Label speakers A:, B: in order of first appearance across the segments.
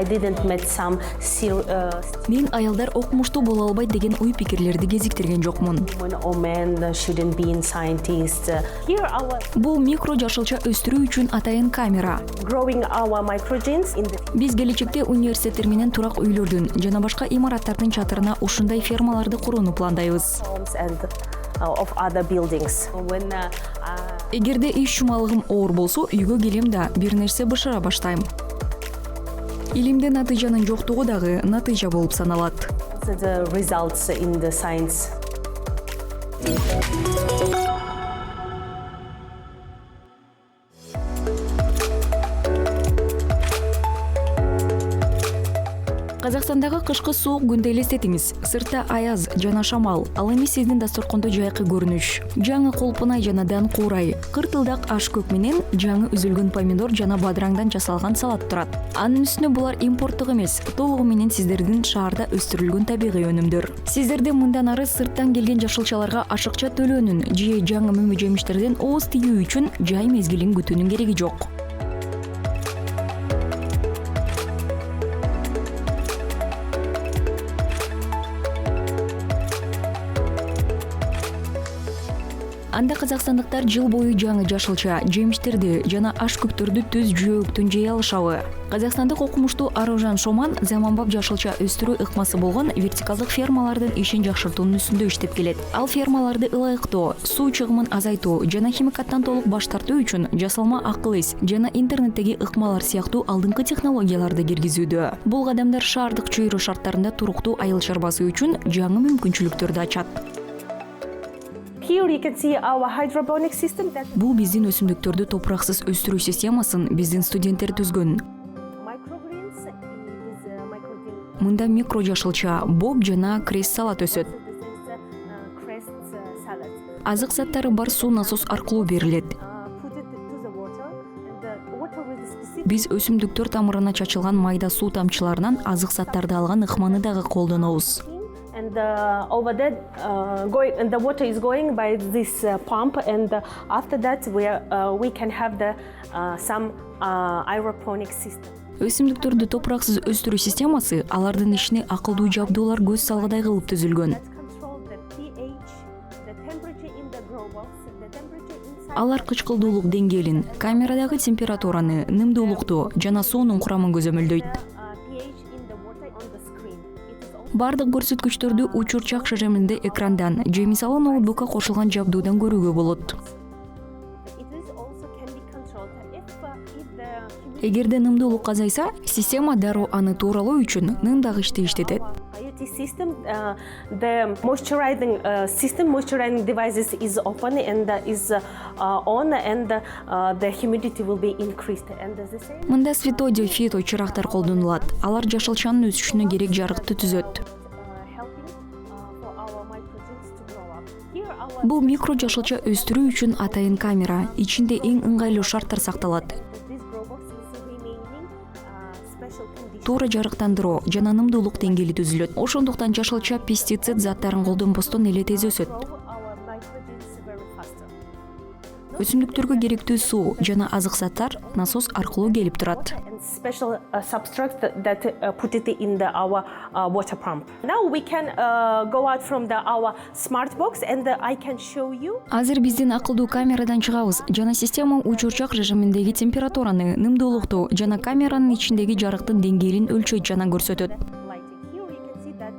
A: didn't met some
B: Мен аялдар окумуштуу боло албайт деген ой пикирлерди кезиктирген жокмун.
A: or men shouldn't be in scientists. Here our
B: Бул микро жашылча өстүрүү үчүн атайын камера.
A: growing our microgenes in the
B: Биз келечекте университеттер менен турак үйлөрдүн жана башка имараттардын чатырына ушундай фермаларды курууну пландайбыз.
A: homes and of other buildings. When
B: Эгерде иш чумалыгым оор болсо, үйгө келем да бир нерсе бышыра баштайм. Илимде натыйжанын жоктугу дагы натыйжа болуп саналат.
A: the results in the science.
B: Казакстандагы кышкы суук күндү элестетиңиз. Сыртта аяз жана шамал, ал эми сиздин дасторкондо жайкы көрүнүш. Жаңы колпунай жана дан куурай, кыртылдак аш көк менен жаңы үзүлгөн помидор жана бадраңдан жасалган салат турат. Анын үстүнө булар импорттук эмес, толугу менен сиздердин шаарда өстүрүлгөн табигый өнүмдөр. Сиздерде мындан ары сырттан келген жашылчаларга ашыкча төлөөнүн же жаңы мөмө жемиштерден ооз тигүү үчүн жай мезгилин күтүүнүн кереги жок. Анда казакстандыктар жыл бою жаңы жашылча, жемиштерди жана аш көктөрдү түз жөөктөн жей алышабы. Казакстандык окумуштуу Аружан Шоман заманбап жашылча өстүрүү ыкмасы болгон вертикалдык фермалардын ишин жакшыртуунун үстүндө иштеп келет. Ал фермаларды ылайыктоо, суу чыгымын азайтуу жана химикаттан толук баш тартуу үчүн жасалма акыл эс жана интернеттеги ыкмалар сыяктуу алдыңкы технологияларды киргизүүдө. Бул кадамдар шаардык чөйрө шарттарында туруктуу айыл чарбасы үчүн жаңы мүмкүнчүлүктөрдү ачат.
A: Here you can see our hydroponic system that
B: Бул биздин өсүмдүктөрдү топураксыз өстүрүү системасын биздин студенттер түзгөн.
A: microgreens is microgreen.
B: Мында микро жашылча, боб жана крест салат өсөт.
A: This is crest salad.
B: Азык заттары бар суу насос аркылуу берилет.
A: Put it to the water and the water with the specific
B: Биз өсүмдүктөр тамырына чачылган майда суу тамчыларынан азык заттарды алган ыкманы дагы колдонобуз.
A: and over that going and the water is going by this pump and after that we can have the some aeroponic system.
B: Өсүмдүктөрдү топураксыз өстүрүү системасы алардын ишине акылдуу жабдуулар көз салгыдай кылып түзүлгөн.
A: That control the pH, the temperature in the grow box, the temperature inside.
B: Алар кычкылдуулук деңгээлин, камерадагы температураны, нымдуулукту жана суунун курамын көзөмөлдөйт.
A: pH in the water on the screen. It is also
B: Бардык көрсөткүчтөрдү учурчак режиминде экрандан же мисалы ноутбукка кошулган жабдуудан көрүүгө болот.
A: it is also can be controlled if the
B: Эгерде нымдуулук азайса, система дароо аны тууралоо үчүн нымдагычты иштетет.
A: IoT system, the moisturizing devices is open and is on, and the humidity will be increased. And the same
B: Мында светодио фито чырактар колдонулат. Алар жашылчанын өсүшүнө керек жарыкты түзөт.
A: helping for our microgenes to grow up. Here our
B: Бул микро жашылча өстүрүү үчүн атайын камера, ичинде эң ыңгайлуу шарттар сакталат.
A: this grow box is remaining special condition.
B: Туура жарыктандыруу жана нымдуулук деңгээли түзүлөт. Ошондуктан жашылча пестицид заттарын колдонбостон эле тез өсөт.
A: Grow our microgenes very faster.
B: Өсүмдүктөргө керектүү суу жана азык заттар насос аркылуу келип турат.
A: And special substrate that put it in our water pump. Now we can go out from our smart box and I can show you.
B: Азыр биздин акылдуу камерадан чыгабыз жана система учурчак режиминдеги температураны, нымдуулукту жана камеранын ичиндеги жарыктын деңгээлин өлчөйт жана көрсөтөт.
A: Lighting. Here you can see that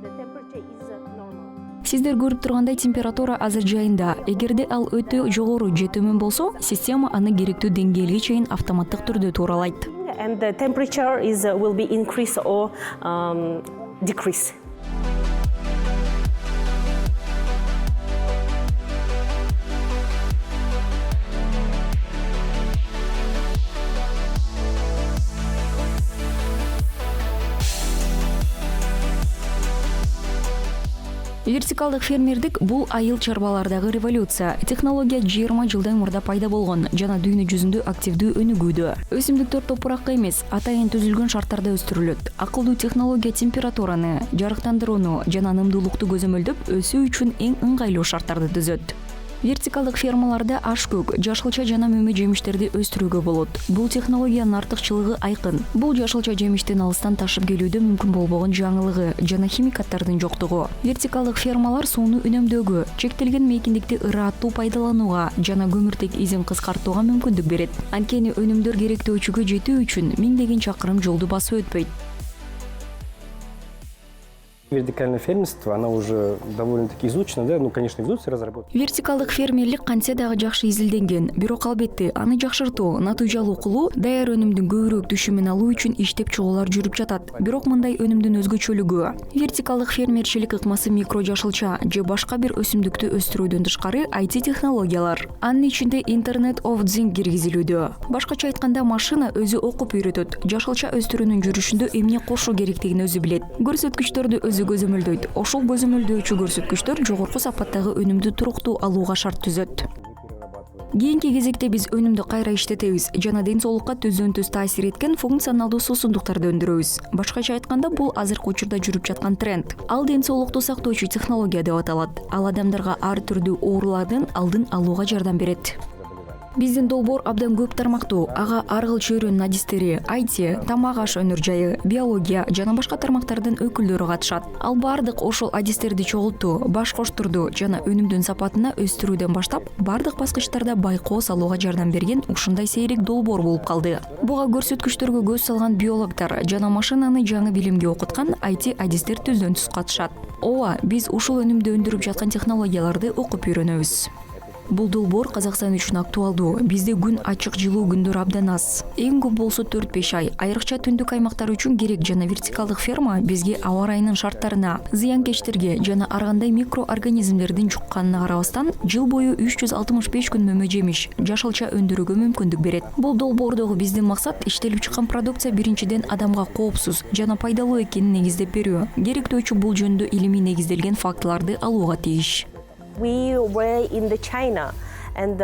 A: the temperature is normal.
B: Сиздер көрүп тургандай температура азыр жайында. Эгерде ал өтө жогору же төмөн болсо, система аны керектүү деңгээлге чейин автоматтык түрдө тууралайт.
A: And the temperature will be increase or decrease.
B: Вертикалдык фермердик бул айыл чарбалардагы революция. Технология 20 жылдан мурда пайда болгон жана дүйнө жүзүндө активдүү өнүгүүдө. Өсүмдүктөр топуракка эмес, атайын түзүлгөн шарттарда өстүрүлөт. Акылдуу технология температураны, жарыктандырууну жана нымдуулукту көзөмөлдөп, өсүү үчүн эң ыңгайлуу шарттарды түзөт. Вертикалдык фермаларда аш-көк, жашылча жана мөмө жемиштерди өстүрүүгө болот. Бул технологиянын артыкчылыгы айкын. Бул жашылча жемиштин алыстан ташып келүүдө мүмкүн болбогон жаңылыгы жана химикаттардын жоктугу. Вертикалдык фермалар сууну үнөмдөөгө, чектелген мейкиндикти ыраттуу пайдаланууга жана көмүртек изин кыскартууга мүмкүндүк берет. Анткени өнүмдөр керектөөчүгө жетүү үчүн миңдеген чакырым жолду басып өтпөйт.
C: Вертикальное фермерство, оно уже довольно-таки изучено, да, ну, конечно, ведутся разработки.
B: Вертикалдык фермерлик кантсе дагы жакшы изилденген, бирок албетте аны жакшыртуу, натыйжалуу кылуу, даяр өнүмдүн көбүрөөк түшүмүн алуу үчүн иштеп чыгуулар жүрүп жатат. Бирок мындай өнүмдүн өзгөчөлүгү вертикалдык фермерчилик ыкмасы микро жашылча же башка бир өсүмдүктү өстүрүүдөн тышкары IT технологиялар. Анын ичинде Internet of Things киргизилүүдө. Башкача айтканда, машина өзү окуп үйрөтөт. Жашылча өстүрүүнүн жүрүшүндө эмне кошуу керектигин өзү билет. Көрсөткүчтөрдү өзү көзөмөлдөйт. Ошол көзөмөлдөөчү көрсөткүчтөр жогорку сапаттагы өнүмдү туруктуу алууга шарт түзөт. Кийинки кезекте биз өнүмдү кайра иштетебиз жана ден соолукка түздөн түз таасир эткен функционалдуу суусундуктарды өндүрөбүз. Башкача айтканда, бул азыркы учурда жүрүп жаткан тренд. Ал ден соолукту сактоочу технология деп аталат. Ал адамдарга ар түрдүү оорулардын алдын алууга жардам берет. Биздин долбоор абдан көп тармактуу. Ага ар кыл чөйрөнүн адистери, IT, тамак аш өнөр жайы, биология жана башка тармактардын өкүлдөрү катышат. Ал бардык ошол адистерди чогултту, баш коштурду жана өнүмдүн сапатына өстүрүүдөн баштап, бардык баскычтарда байкоо салууга жардам берген ушундай сейрек долбоор болуп калды. Буга көрсөткүчтөргө көз салган биологдор жана машинаны жаңы билимге окуткан IT адистер түздөн түз катышат. Ооба, биз ушул өнүмдү өндүрүп жаткан технологияларды окуп үйрөнөбүз. Бул долбоор Казакстан үчүн актуалдуу. Бизде күн ачык, жылуу күндөр абдан аз. Эң көп болсо 4-5 ай. Айрыкча түндүк аймактар үчүн керек жана вертикалдык ферма бизге аба ырайынын шарттарына, зыянкечтерге жана ар кандай микроорганизмдердин жукканына карабастан, жыл бою 365 күн мөмө жемиш, жашылча өндүрүүгө мүмкүндүк берет. Бул долбоордогу биздин максат иштелип чыккан продукция биринчиден адамга коопсуз жана пайдалуу экенин негиздеп берүү. Керектөөчү бул жөнүндө илимий негизделген фактыларды алууга тийиш.
A: We were in the China and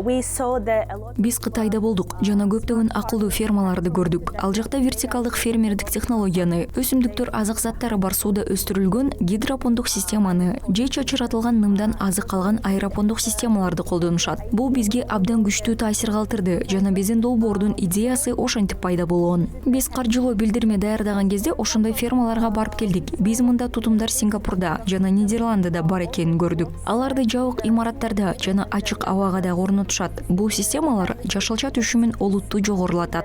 A: we saw that a lot.
B: Биз Кытайда болдук жана көптөгөн акылдуу фермаларды көрдүк. Ал жакта вертикалдык фермердик технологияны, өсүмдүктөр азык заттары бар сууда өстүрүлгөн гидропондук системаны же чачыратылган нымдан азык алган аэропондук системаларды колдонушат. Бул бизге абдан күчтүү таасир калтырды жана биздин долбоордун идеясы ошентип пайда болгон. Биз каржылоо билдирме даярдаган кезде ошондой фермаларга барып келдик. Биз мында тутумдар Сингапурда жана Нидерландыда бар экенин көрдүк. Аларды жабык имараттарда жана ачык абага да орнотушат. Бул системалар жашылча түшүмүн олуттуу жогорулатат.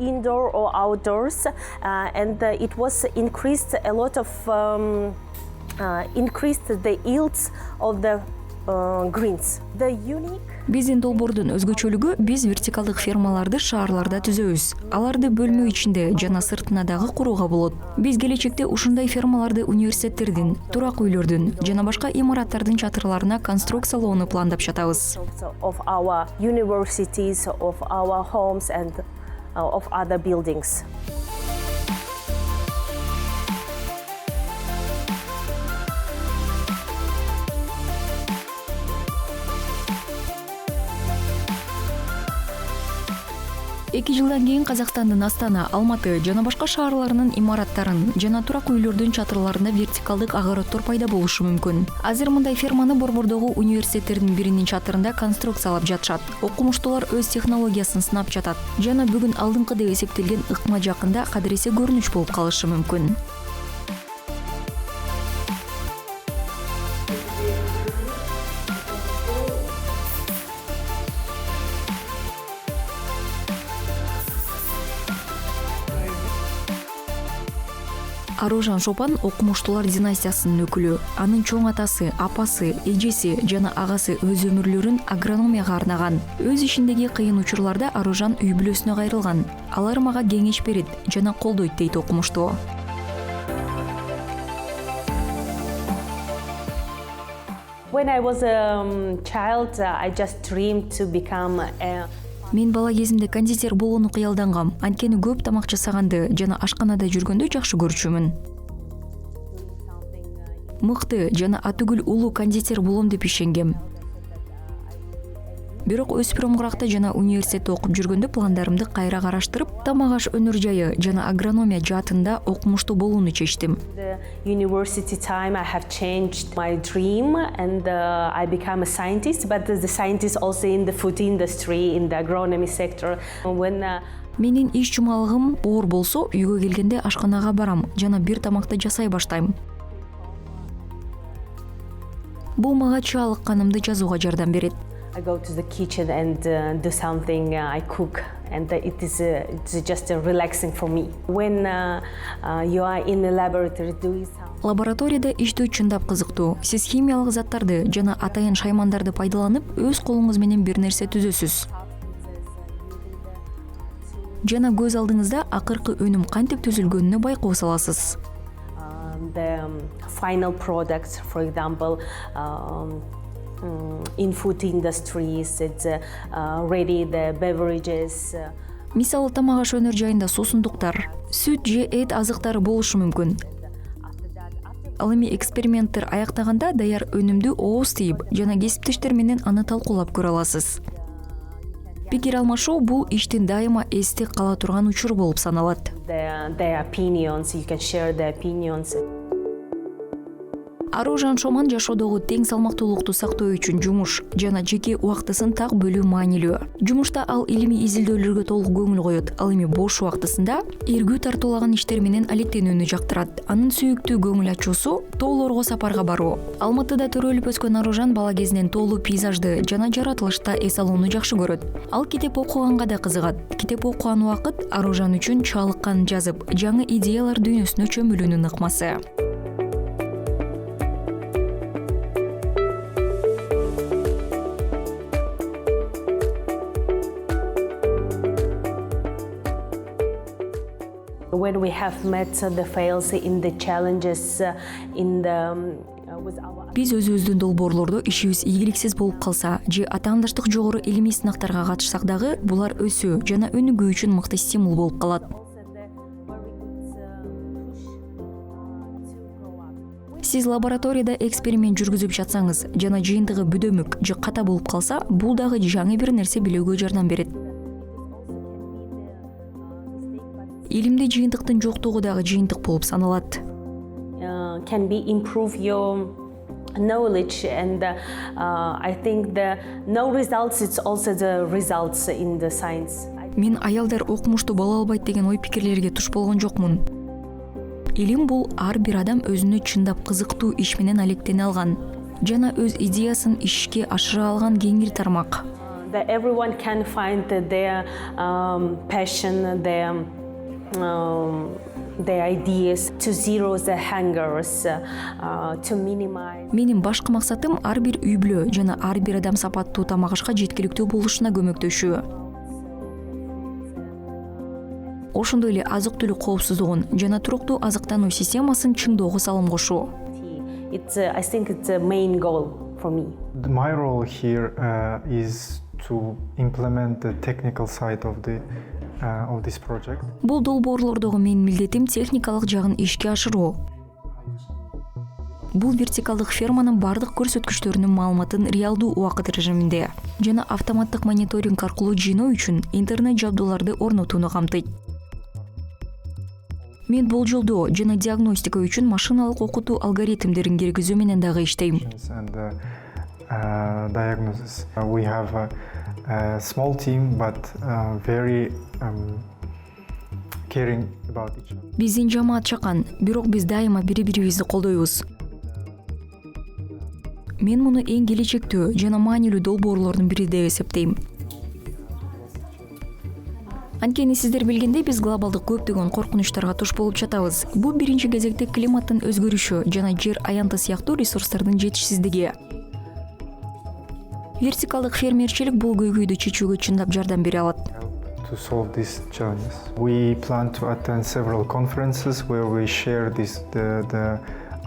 A: Indoor or outdoors, and it was increased a lot of increased the yields of the greens. The unique.
B: Биздин долбоордун өзгөчөлүгү биз вертикалдык фермаларды шаарларда түзөбүз. Аларды бөлмө ичинде жана сыртына дагы курууга болот. Биз келечекте ушундай фермаларды университеттердин, турак үйлөрдүн жана башка имараттардын чатырларына конструкциялоону пландап жатабыз.
A: Of our universities, of our homes and of other buildings.
B: Эки жылдан кийин Казакстандын Астана, Алматы жана башка шаарларынын имараттарын жана турак үйлөрдүн чатырларында вертикалдык агароттор пайда болушу мүмкүн. Азыр мындай ферманы Борбордогу университеттердин биринин чатырында конструкциялап жатышат. Окумуштуулар өз технологиясын сынап жатат жана бүгүн алдыңкы деп эсептелген ыкма жакында кадыресе көрүнүш болуп калышы мүмкүн. Аружан Шопан окумуштуулар династиясынын өкүлү. Анын чоң атасы, апасы, эжеси жана агасы өз өмүрлөрүн агрономияга арнаган. Өз ишиндеги кыйын учурларда Аружан үй бүлөсүнө кайрылган. Алар мага кеңеш берет жана колдойт дейт окумуштуу.
A: When I was a child, I just dreamed to become a.
B: Мен бала кезимде кондитер болууну кыялдангам. Анткени көп тамак жасаганды жана ашканада жүргөндү жакшы көрчүмүн. Мыкты жана атүгүл улуу кондитер болом деп ишенгем. Бирок өспүрүм куракта жана университетте окуп жүргөндө пландарымды кайра караштырып, тамак аш өнөр жайы жана агрономия жаатында окумуштуу болууну чечтим.
A: The university time I have changed my dream and I become a scientist, but the scientist also in the food industry, in the agronomy sector. When
B: Менин иш жумалыгым оор болсо, үйгө келгенде ашканага барам жана бир тамакты жасай баштайм. Бул мага чалыкканымды жазууга жардам берет.
A: I go to the kitchen and do something, I cook, and it's just relaxing for me. When you are in the laboratory doing something.
B: Лабораторияда иштөө чындап кызыктуу. Сиз химиялык заттарды жана атайын шаймандарды пайдаланып, өз колуңуз менен бир нерсе түзөсүз. Жана көз алдыңызда акыркы өнүм кантип түзүлгөнүнө байкоо саласыз.
A: The final products, for example, in food industries, it's ready the beverages.
B: Мисалы, тамак аш өнөр жайында суусундуктар, сүт же эт азыктары болушу мүмкүн. Ал эми эксперименттер аяктаганда даяр өнүмдү ооз тийип жана кесиптештер менен аны талкуулап көрө аласыз. Пикир алмашуу бул иштин дайыма эсте кала турган учур болуп саналат.
A: Their opinions, you can share their opinions.
B: Аружан Шоман жашоодогу тең салмактуулукту сактоо үчүн жумуш жана жеке убактысын так бөлүү маанилүү. Жумушта ал илимий изилдөөлөргө толук көңүл коёт. Ал эми бош убактысында эргүү тартуулаган иштер менен алектенүүнү жактырат. Анын сүйүктүү көңүл ачуусу тоолорго сапарга баруу. Алматыда төрөлүп өскөн Аружан бала кезинен тоолуу пейзажды жана жаратылышта эс алууну жакшы көрөт. Ал китеп окуганга да кызыгат. Китеп окуган убакыт Аружан үчүн чалыккан жазып, жаңы идеялар дүйнөсүнө чөмүлүүнүн ыкмасы.
A: When we have met the fails in the challenges in the with our
B: Биз өзүбүздүн долбоорлордо ишибиз ийгиликсиз болуп калса же атаандыштык жогору илимий сынактарга катышсак дагы, булар өсүү жана өнүгүү үчүн мыкты стимул болуп калат. Сиз лабораторияда эксперимент жүргүзүп жатсаңыз жана жыйынтыгы бүдөмүк же ката болуп калса, бул дагы жаңы бир нерсе билүүгө жардам берет. Илимде жыйынтыктын жоктугу дагы жыйынтык болуп саналат.
A: Can be improve your knowledge, and I think the no results, it's also the results in the science.
B: Мен аялдар окумушту боло албайт деген ой пикирлерге туш болгон жокмун. Илим бул ар бир адам өзүнө чындап кызыктуу иш менен алектене алган жана өз идеясын ишке ашыра алган кеңир тармак.
A: That everyone can find their passion, their ideas to zero the hangers, to minimize.
B: Менин башкы максатым ар бир үй бүлө жана ар бир адам сапаттуу тамак ашка жеткиликтүү болушуна көмөктөшүү. Ошондой эле азык-түлүк коопсуздугун жана туруктуу азыктануу системасын чыңдоого салым кошуу.
A: I think it's a main goal for me.
D: My role here is to implement the technical side of this project.
B: Бул долбоорлордогу менин милдетим техникалык жагын ишке ашыруу. Бул вертикалдык ферманын бардык көрсөткүчтөрүнүн маалыматын реалдуу убакыт режиминде жана автоматтык мониторинг аркылуу жыйноо үчүн интернет жабдууларды орнотууну камтыйт. Мен болжолдоо жана диагностика үчүн машиналык окутуу алгоритмдерин киргизүү менен дагы иштейм.
D: Diagnosis. We have a small team, but very caring about each other.
B: Биздин жамаат чакан, бирок биз дайыма бири-бирибизди колдойбуз. Мен муну эң келечектүү жана маанилүү долбоорлордун бири деп эсептейм. Анткени сиздер билгендей, биз глобалдык көптөгөн коркунучтарга туш болуп жатабыз. Бул биринчи кезекте климаттын өзгөрүшү жана жер аянты сыяктуу ресурстардын жетишсиздиги. Вертикалдык фермерчилик бул көйгөйдү чечүүгө чындап жардам бере алат.
D: To solve these challenges, we plan to attend several conferences where we share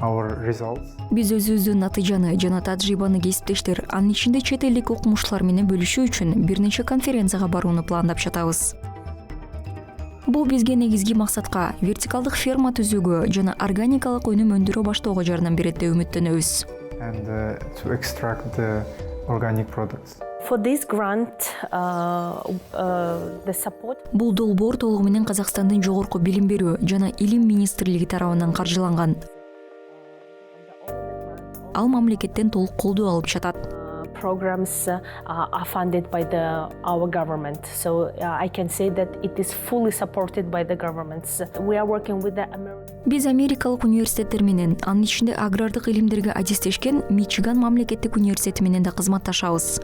D: our results.
B: Биз өзүбүздүн натыйжаны жана тажрыйбаны кесиптештер, анын ичинде чет элдик окумуштуулар менен бөлүшүү үчүн бир нече конференцияга барууну пландап жатабыз. Бул бизге негизги максатка вертикалдык ферма түзүүгө жана органикалык өнүм өндүрө баштоого жардам берет деп үмүттөнөбүз.
D: And to extract the organic products.
A: For this grant, the support.
B: Бул долбоор толугу менен Казакстандын жогорку билим берүү жана илим министрлиги тарабынан каржыланган. Ал мамлекеттен толук колдоо алып жатат.
A: Programs are funded by our government, so I can say that it is fully supported by the governments. We are working with the American.
B: Биз америкалык университеттер менен, анын ичинде агрардык илимдерге адистешкен Мичиган мамлекеттик университети менен да кызматташабыз.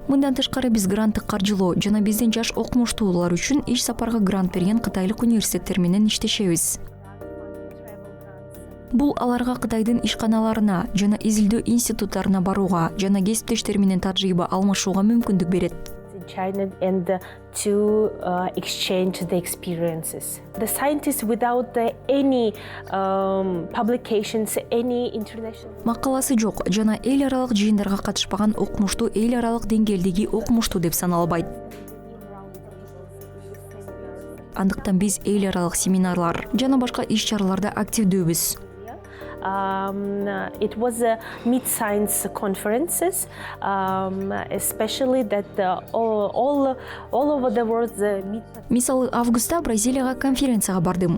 B: Мындан тышкары биз гранттык каржылоо жана биздин жаш окумуштуулар үчүн иш сапарга грант берген кытайлык университеттер менен иштешебиз. Бул аларга Кытайдын ишканаларына жана изилдөө институттарына барууга жана кесиптештер менен тажрыйба алмашууга мүмкүндүк берет.
A: In China and to exchange the experiences. The scientists without any publications, any international.
B: Макаласы жок жана эл аралык жыйындарга катышпаган окумуштуу эл аралык деңгээлдеги окумуштуу деп саналбайт. Андыктан биз эл аралык семинарлар жана башка иш-чараларда активдүүбүз.
A: It was mid-science conferences, especially that all over the world.
B: Мисалы, августта Бразилияга конференцияга бардым.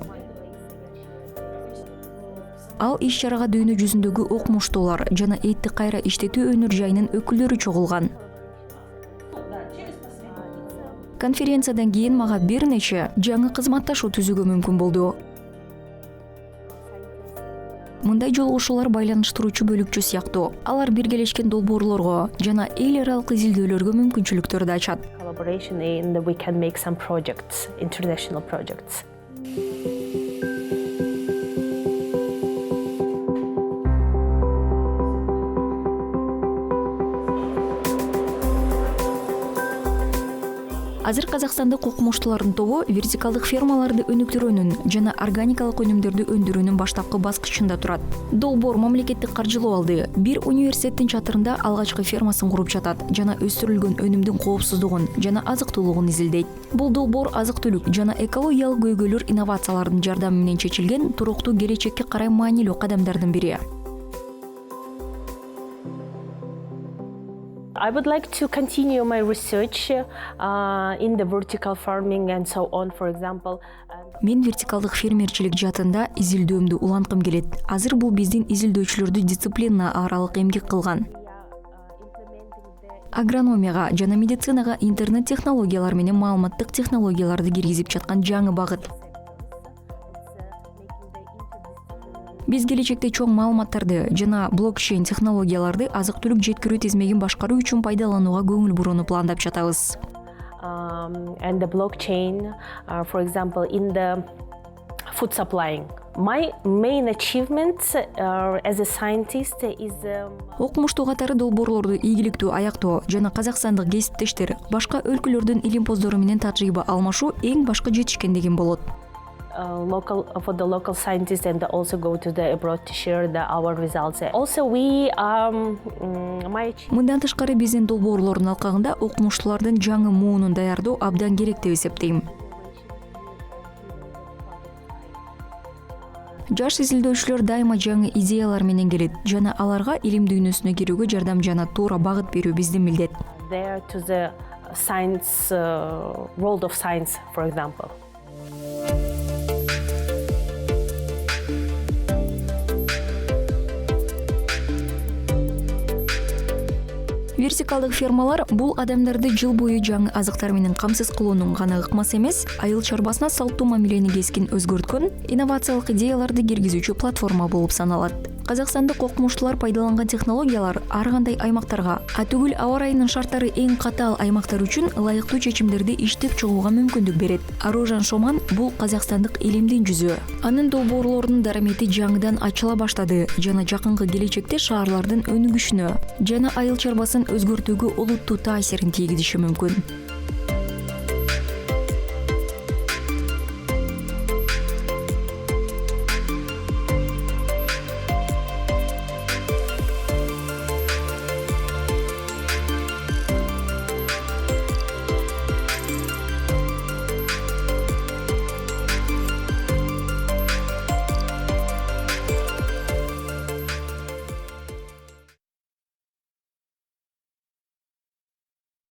B: Ал иш-чарага дүйнө жүзүндөгү окумуштуулар жана этти кайра иштетүү өнөр жайынын өкүлдөрү чогулган. Конференциядан кийин мага бир нече жаңы кызматташуу түзүүгө мүмкүн болду. Мындай жолугушуулар байланыштыруучу бөлүкчү сыяктуу. Алар биргелешкен долбоорлорго жана эл аралык изилдөөлөргө мүмкүнчүлүктөрдү ачат.
A: Collaboration and we can make some projects, international projects.
B: Азыр Казакстандык окумуштуулардын тобу вертикалдык фермаларды өнүктүрүүнүн жана органикалык өнүмдөрдү өндүрүүнүн баштапкы баскычында турат. Долбоор мамлекеттик каржылоо алды. Бир университеттин чатырында алгачкы фермасын куруп жатат жана өстүрүлгөн өнүмдүн коопсуздугун жана азык-туулугун изилдейт. Бул долбоор азык-түлүк жана экологиялык көйгөйлөр инновациялардын жардамы менен чечилген туруктуу келечекке карай маанилүү кадамдардын бири.
A: I would like to continue my research in the vertical farming and so on, for example.
B: Мен вертикалдык фермерчилик жаатында изилдөөмдү уланткым келет. Азыр бул биздин изилдөөчүлөрдү дисциплина аралык эмгек кылган. Агрономияга жана медицинага интернет технологиялар менен маалыматтык технологияларды киргизип жаткан жаңы багыт. Биз келечекте чоң маалыматтарды жана блокчейн технологияларды азык-түлүк жеткирүү тизмегин башкаруу үчүн пайдаланууга көңүл бурууну пландап жатабыз.
A: And the blockchain, for example, in the food supplying. My main achievement as a scientist is
B: окумуштуу катары долбоорлорду ийгиликтүү аяктоо жана казакстандык кесиптештер башка өлкөлөрдүн илим-поздору менен тажрыйба алмашуу эң башкы жетишкендигим болот.
A: For the local scientists and also go to the abroad to share our results. Also, we
B: Мындан тышкары биздин долбоорлордун алкагында окумуштуулардын жаңы муунун даярдоо абдан керек деп эсептейм. Жаш изилдөөчүлөр дайыма жаңы идеялар менен келет жана аларга илим дүйнөсүнө кирүүгө жардам жана туура багыт берүү биздин милдет.
A: There to the science world of science, for example.
B: Вертикалдык фермалар бул адамдарды жыл бою жаңы азыктар менен камсыз кылуунун гана ыкмасы эмес, айыл чарбасына салттуу мамилени кескин өзгөрткөн инновациялык идеяларды киргизүүчү платформа болуп саналат. Казакстандык окумуштуулар пайдаланган технологиялар ар кандай аймактарга, түгүл аба ырайынын шарттары эң катаал аймактар үчүн ылайыктуу чечимдерди иштеп чыгууга мүмкүндүк берет. Аружан Шоман бул казакстандык илимдин жүзү. Анын долбоорлорунун дарамети жаңыдан ачыла баштады жана жакынкы келечекте шаарлардын өнүгүшүнө жана айыл чарбасын өзгөртүүгө олуттуу таасирин тийгизиши мүмкүн.